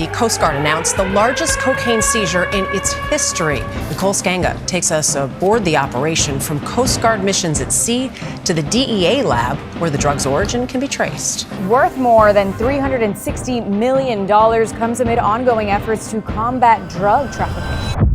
the Coast Guard announced the largest cocaine seizure in its history. Nicole Skanga takes us aboard the operation from Coast Guard missions at sea to the DEA lab where the drug's origin can be traced. Worth more than $360 million comes amid ongoing efforts to combat drug trafficking.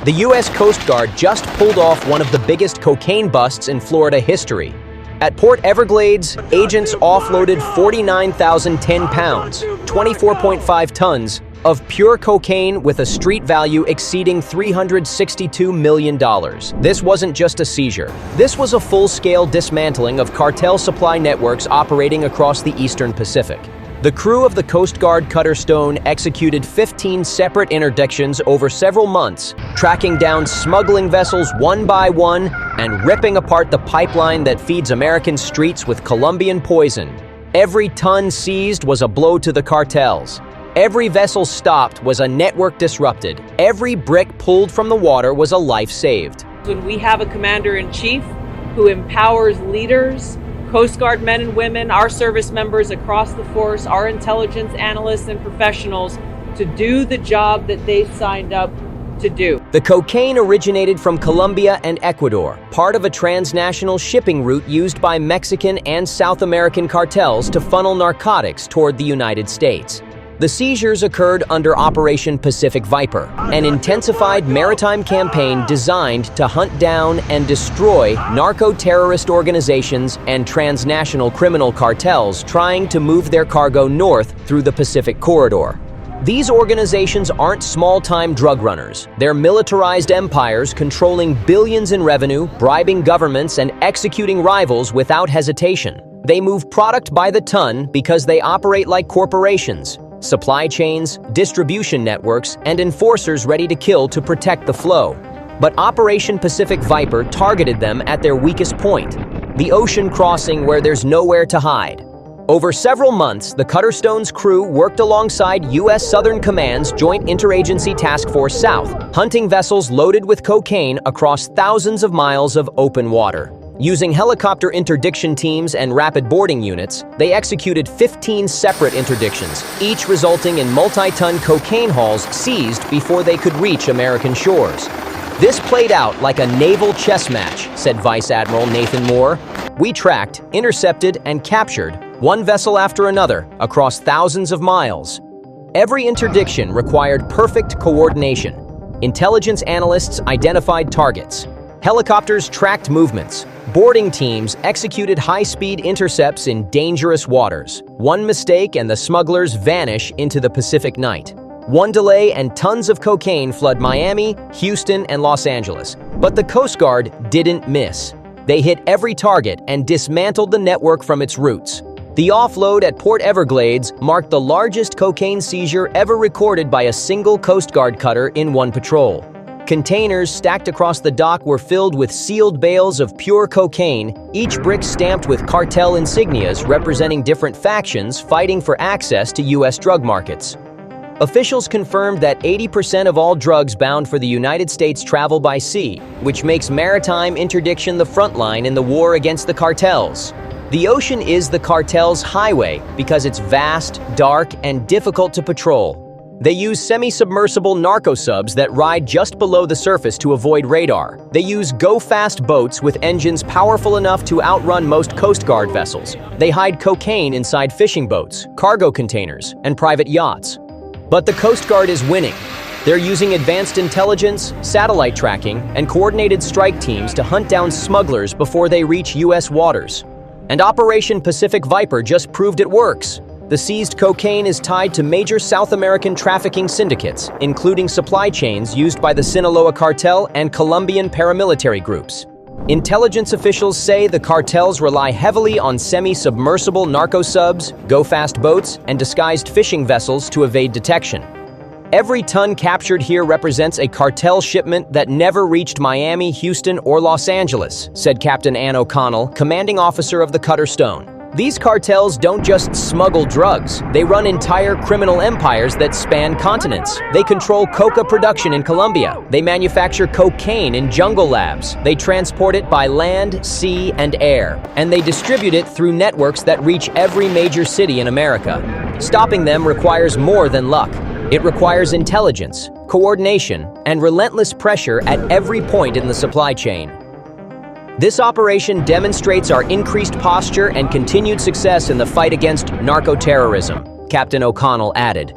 The U.S. Coast Guard just pulled off one of the biggest cocaine busts in Florida history. At Port Everglades, agents offloaded 49,010 pounds, 24.5 tons, of pure cocaine with a street value exceeding $362 million. This wasn't just a seizure. This was a full-scale dismantling of cartel supply networks operating across the Eastern Pacific. The crew of the Coast Guard Cutter Stone executed 15 separate interdictions over several months, tracking down smuggling vessels one by one and ripping apart the pipeline that feeds American streets with Colombian poison. Every ton seized was a blow to the cartels. Every vessel stopped was a network disrupted. Every brick pulled from the water was a life saved. When we have a commander-in-chief who empowers leaders, Coast Guard men and women, our service members across the force, our intelligence analysts and professionals to do the job that they signed up to do. The cocaine originated from Colombia and Ecuador, part of a transnational shipping route used by Mexican and South American cartels to funnel narcotics toward the United States. The seizures occurred under Operation Pacific Viper, an intensified maritime campaign designed to hunt down and destroy narco-terrorist organizations and transnational criminal cartels trying to move their cargo north through the Pacific corridor. These organizations aren't small-time drug runners. They're militarized empires controlling billions in revenue, bribing governments, and executing rivals without hesitation. They move product by the ton because they operate like corporations. Supply chains, distribution networks, and enforcers ready to kill to protect the flow. But Operation Pacific Viper targeted them at their weakest point, the ocean crossing where there's nowhere to hide. Over several months, the Cutter Stone's crew worked alongside U.S. Southern Command's Joint Interagency Task Force South, hunting vessels loaded with cocaine across thousands of miles of open water. Using helicopter interdiction teams and rapid boarding units, they executed 15 separate interdictions, each resulting in multi-ton cocaine hauls seized before they could reach American shores. This played out like a naval chess match, said Vice Admiral Nathan Moore. We tracked, intercepted, and captured one vessel after another across thousands of miles. Every interdiction required perfect coordination. Intelligence analysts identified targets. Helicopters tracked movements. Boarding teams executed high-speed intercepts in dangerous waters. One mistake and the smugglers vanish into the Pacific night. One delay and tons of cocaine flood Miami, Houston, and Los Angeles. But the Coast Guard didn't miss. They hit every target and dismantled the network from its roots. The offload at Port Everglades marked the largest cocaine seizure ever recorded by a single Coast Guard cutter in one patrol. Containers stacked across the dock were filled with sealed bales of pure cocaine, each brick stamped with cartel insignias representing different factions fighting for access to U.S. drug markets. Officials confirmed that 80% of all drugs bound for the United States travel by sea, which makes maritime interdiction the front line in the war against the cartels. The ocean is the cartels' highway because it's vast, dark, and difficult to patrol. They use semi-submersible narco subs that ride just below the surface to avoid radar. They use go-fast boats with engines powerful enough to outrun most Coast Guard vessels. They hide cocaine inside fishing boats, cargo containers, and private yachts. But the Coast Guard is winning. They're using advanced intelligence, satellite tracking, and coordinated strike teams to hunt down smugglers before they reach U.S. waters. And Operation Pacific Viper just proved it works. The seized cocaine is tied to major South American trafficking syndicates, including supply chains used by the Sinaloa cartel and Colombian paramilitary groups. Intelligence officials say the cartels rely heavily on semi-submersible narco subs, go-fast boats, and disguised fishing vessels to evade detection. Every ton captured here represents a cartel shipment that never reached Miami, Houston, or Los Angeles, said Captain Ann O'Connell, commanding officer of the Cutter Stone. These cartels don't just smuggle drugs, they run entire criminal empires that span continents. They control coca production in Colombia. They manufacture cocaine in jungle labs. They transport it by land, sea, and air. And they distribute it through networks that reach every major city in America. Stopping them requires more than luck. It requires intelligence, coordination, and relentless pressure at every point in the supply chain. This operation demonstrates our increased posture and continued success in the fight against narco-terrorism, Captain O'Connell added.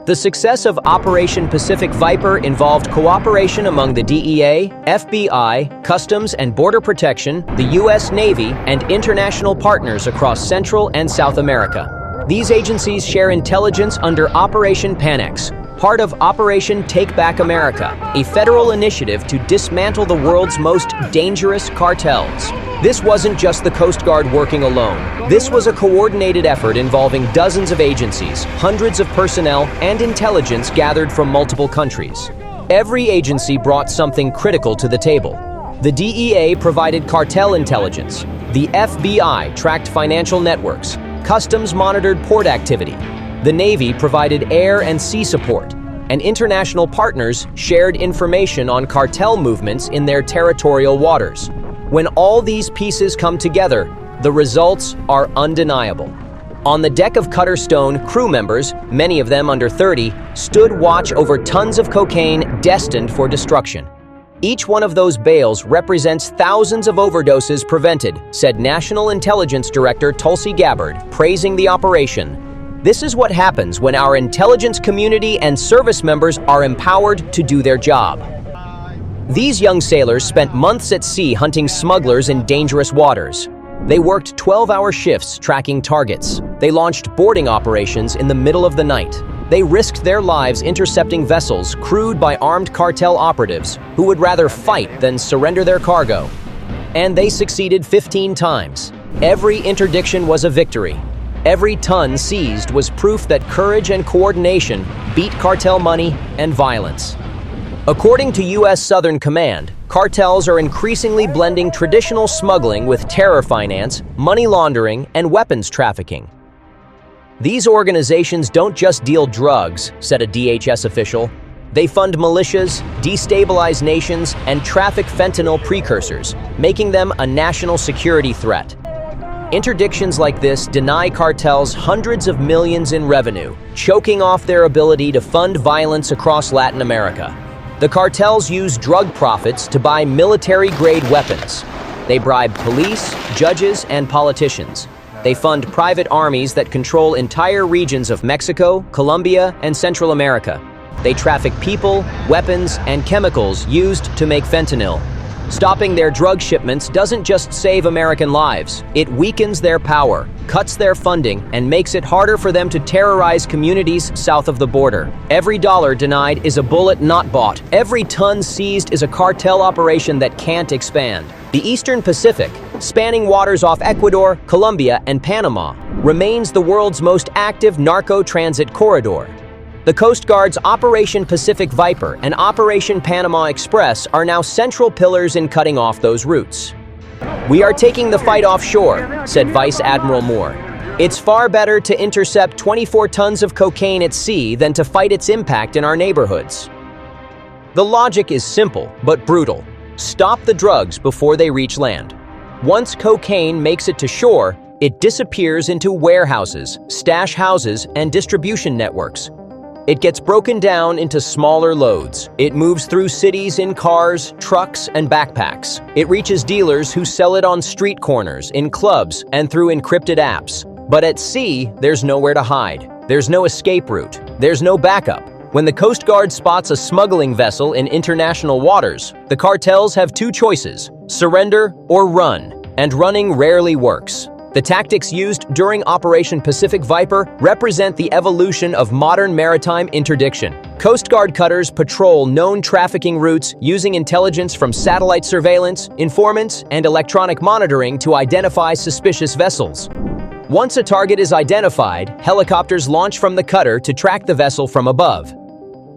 The success of Operation Pacific Viper involved cooperation among the DEA, FBI, Customs and Border Protection, the U.S. Navy, and international partners across Central and South America. These agencies share intelligence under Operation Panex, part of Operation Take Back America, a federal initiative to dismantle the world's most dangerous cartels. This wasn't just the Coast Guard working alone. This was a coordinated effort involving dozens of agencies, hundreds of personnel, and intelligence gathered from multiple countries. Every agency brought something critical to the table. The DEA provided cartel intelligence. The FBI tracked financial networks. Customs monitored port activity. The Navy provided air and sea support, and international partners shared information on cartel movements in their territorial waters. When all these pieces come together, the results are undeniable. On the deck of Cutter Stone, crew members, many of them under 30, stood watch over tons of cocaine destined for destruction. Each one of those bales represents thousands of overdoses prevented, said National Intelligence Director Tulsi Gabbard, praising the operation. This is what happens when our intelligence community and service members are empowered to do their job. These young sailors spent months at sea hunting smugglers in dangerous waters. They worked 12-hour shifts tracking targets. They launched boarding operations in the middle of the night. They risked their lives intercepting vessels crewed by armed cartel operatives who would rather fight than surrender their cargo. And they succeeded 15 times. Every interdiction was a victory. Every ton seized was proof that courage and coordination beat cartel money and violence. According to U.S. Southern Command, cartels are increasingly blending traditional smuggling with terror finance, money laundering, and weapons trafficking. These organizations don't just deal drugs, said a DHS official. They fund militias, destabilize nations, and traffic fentanyl precursors, making them a national security threat. Interdictions like this deny cartels hundreds of millions in revenue, choking off their ability to fund violence across Latin America. The cartels use drug profits to buy military-grade weapons. They bribe police, judges, and politicians. They fund private armies that control entire regions of Mexico, Colombia, and Central America. They traffic people, weapons, and chemicals used to make fentanyl. Stopping their drug shipments doesn't just save American lives, it weakens their power, cuts their funding, and makes it harder for them to terrorize communities south of the border. Every dollar denied is a bullet not bought. Every ton seized is a cartel operation that can't expand. The Eastern Pacific, spanning waters off Ecuador, Colombia, and Panama, remains the world's most active narco transit corridor. The Coast Guard's Operation Pacific Viper and Operation Panama Express are now central pillars in cutting off those routes. "We are taking the fight offshore," said Vice Admiral Moore. "It's far better to intercept 24 tons of cocaine at sea than to fight its impact in our neighborhoods." The logic is simple but brutal. Stop the drugs before they reach land. Once cocaine makes it to shore, it disappears into warehouses, stash houses, and distribution networks. It gets broken down into smaller loads. It moves through cities in cars, trucks, and backpacks. It reaches dealers who sell it on street corners, in clubs, and through encrypted apps. But at sea, there's nowhere to hide. There's no escape route. There's no backup. When the Coast Guard spots a smuggling vessel in international waters, the cartels have two choices: surrender or run, and running rarely works. The tactics used during Operation Pacific Viper represent the evolution of modern maritime interdiction. Coast Guard cutters patrol known trafficking routes using intelligence from satellite surveillance, informants, and electronic monitoring to identify suspicious vessels. Once a target is identified, helicopters launch from the cutter to track the vessel from above.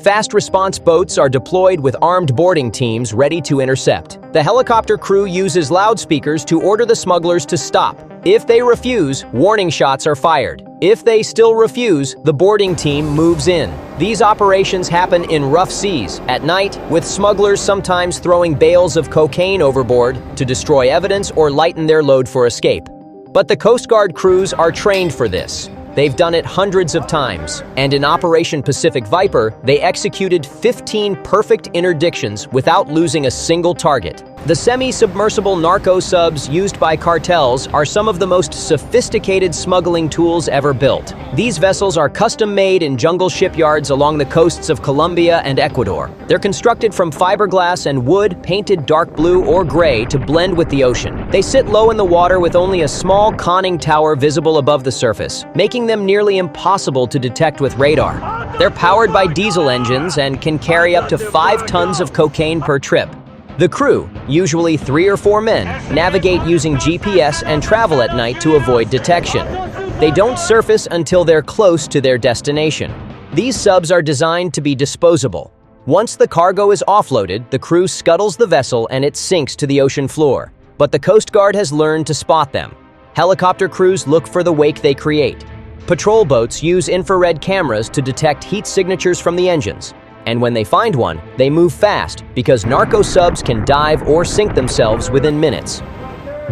Fast response boats are deployed with armed boarding teams ready to intercept. The helicopter crew uses loudspeakers to order the smugglers to stop. If they refuse, warning shots are fired. If they still refuse, the boarding team moves in. These operations happen in rough seas, at night, with smugglers sometimes throwing bales of cocaine overboard to destroy evidence or lighten their load for escape. But the Coast Guard crews are trained for this. They've done it hundreds of times, and in Operation Pacific Viper, they executed 15 perfect interdictions without losing a single target. The semi-submersible narco subs used by cartels are some of the most sophisticated smuggling tools ever built. These vessels are custom-made in jungle shipyards along the coasts of Colombia and Ecuador. They're constructed from fiberglass and wood painted dark blue or gray to blend with the ocean. They sit low in the water with only a small conning tower visible above the surface, making them nearly impossible to detect with radar. They're powered by diesel engines and can carry up to 5 tons of cocaine per trip. The crew, usually 3 or 4 men, navigate using GPS and travel at night to avoid detection. They don't surface until they're close to their destination. These subs are designed to be disposable. Once the cargo is offloaded, the crew scuttles the vessel and it sinks to the ocean floor. But the Coast Guard has learned to spot them. Helicopter crews look for the wake they create. Patrol boats use infrared cameras to detect heat signatures from the engines. And when they find one, they move fast because narco subs can dive or sink themselves within minutes.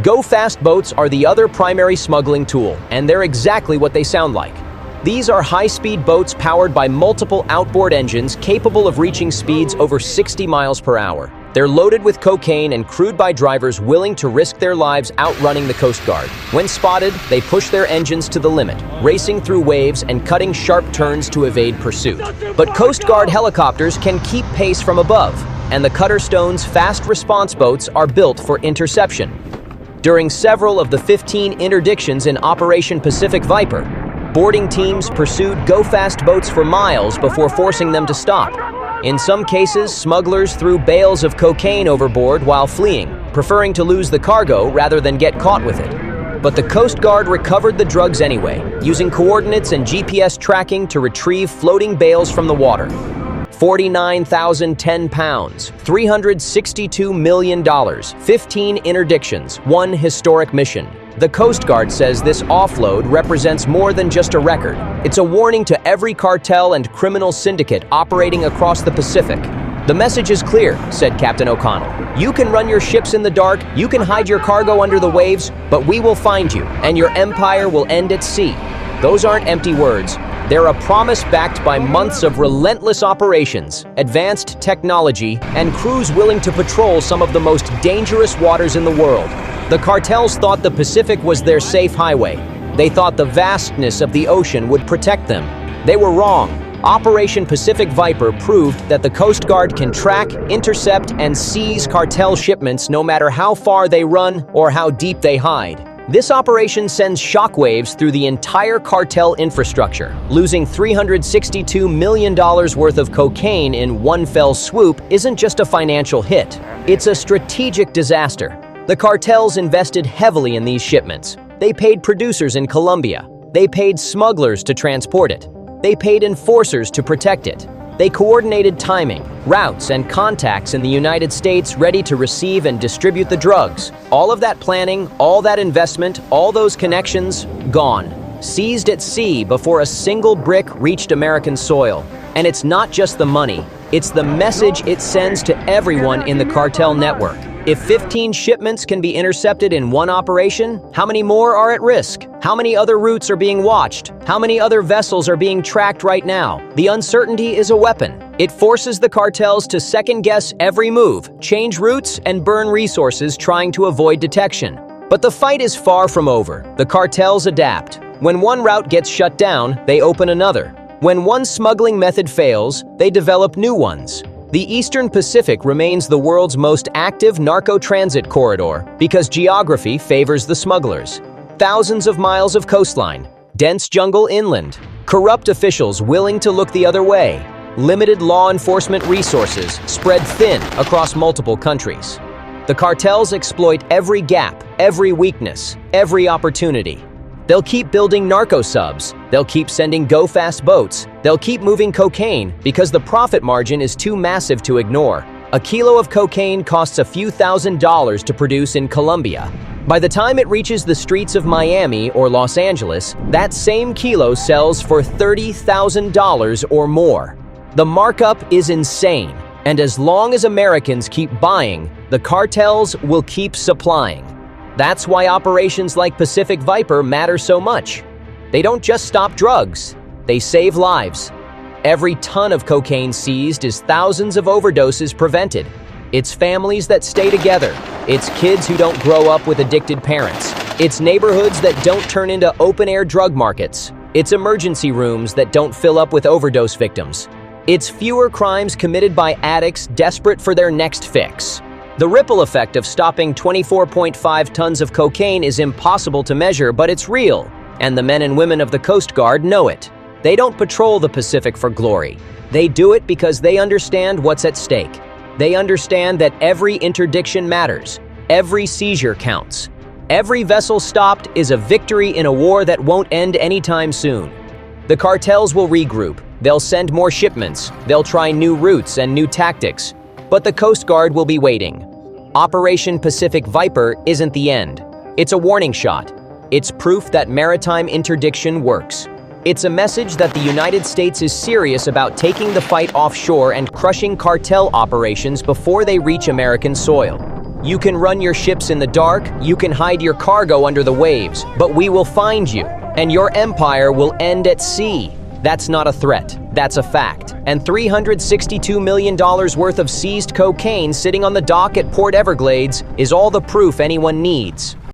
Go-fast boats are the other primary smuggling tool, and they're exactly what they sound like. These are high-speed boats powered by multiple outboard engines capable of reaching speeds over 60 miles per hour. They're loaded with cocaine and crewed by drivers willing to risk their lives outrunning the Coast Guard. When spotted, they push their engines to the limit, racing through waves and cutting sharp turns to evade pursuit. But Coast Guard helicopters can keep pace from above, and the Cutterstone's fast response boats are built for interception. During several of the 15 interdictions in Operation Pacific Viper, boarding teams pursued go-fast boats for miles before forcing them to stop. In some cases, smugglers threw bales of cocaine overboard while fleeing, preferring to lose the cargo rather than get caught with it. But the Coast Guard recovered the drugs anyway, using coordinates and GPS tracking to retrieve floating bales from the water. 49,010 pounds, $362 million, 15 interdictions, 1 historic mission. The Coast Guard says this offload represents more than just a record. It's a warning to every cartel and criminal syndicate operating across the Pacific. The message is clear, said Captain O'Connell. You can run your ships in the dark, you can hide your cargo under the waves, but we will find you, and your empire will end at sea. Those aren't empty words. They're a promise backed by months of relentless operations, advanced technology, and crews willing to patrol some of the most dangerous waters in the world. The cartels thought the Pacific was their safe highway. They thought the vastness of the ocean would protect them. They were wrong. Operation Pacific Viper proved that the Coast Guard can track, intercept, and seize cartel shipments no matter how far they run or how deep they hide. This operation sends shockwaves through the entire cartel infrastructure. Losing $362 million worth of cocaine in one fell swoop isn't just a financial hit. It's a strategic disaster. The cartels invested heavily in these shipments. They paid producers in Colombia. They paid smugglers to transport it. They paid enforcers to protect it. They coordinated timing, routes, and contacts in the United States ready to receive and distribute the drugs. All of that planning, all that investment, all those connections, gone. Seized at sea before a single brick reached American soil. And it's not just the money, it's the message it sends to everyone in the cartel network. If 15 shipments can be intercepted in one operation, how many more are at risk? How many other routes are being watched? How many other vessels are being tracked right now? The uncertainty is a weapon. It forces the cartels to second-guess every move, change routes, and burn resources trying to avoid detection. But the fight is far from over. The cartels adapt. When one route gets shut down, they open another. When one smuggling method fails, they develop new ones. The Eastern Pacific remains the world's most active narco-transit corridor because geography favors the smugglers. Thousands of miles of coastline, dense jungle inland, corrupt officials willing to look the other way, limited law enforcement resources spread thin across multiple countries. The cartels exploit every gap, every weakness, every opportunity. They'll keep building narco subs. They'll keep sending go-fast boats. They'll keep moving cocaine because the profit margin is too massive to ignore. A kilo of cocaine costs a few $1,000s to produce in Colombia. By the time it reaches the streets of Miami or Los Angeles, that same kilo sells for $30,000 or more. The markup is insane, and as long as Americans keep buying, the cartels will keep supplying. That's why operations like Pacific Viper matter so much. They don't just stop drugs, they save lives. Every ton of cocaine seized is thousands of overdoses prevented. It's families that stay together. It's kids who don't grow up with addicted parents. It's neighborhoods that don't turn into open-air drug markets. It's emergency rooms that don't fill up with overdose victims. It's fewer crimes committed by addicts desperate for their next fix. The ripple effect of stopping 24.5 tons of cocaine is impossible to measure, but it's real, and the men and women of the Coast Guard know it. They don't patrol the Pacific for glory. They do it because they understand what's at stake. They understand that every interdiction matters. Every seizure counts. Every vessel stopped is a victory in a war that won't end anytime soon. The cartels will regroup. They'll send more shipments. They'll try new routes and new tactics. But the Coast Guard will be waiting. Operation Pacific Viper isn't the end. It's a warning shot. It's proof that maritime interdiction works. It's a message that the United States is serious about taking the fight offshore and crushing cartel operations before they reach American soil. You can run your ships in the dark, you can hide your cargo under the waves, but we will find you, and your empire will end at sea. That's not a threat, that's a fact. And $362 million worth of seized cocaine sitting on the dock at Port Everglades is all the proof anyone needs.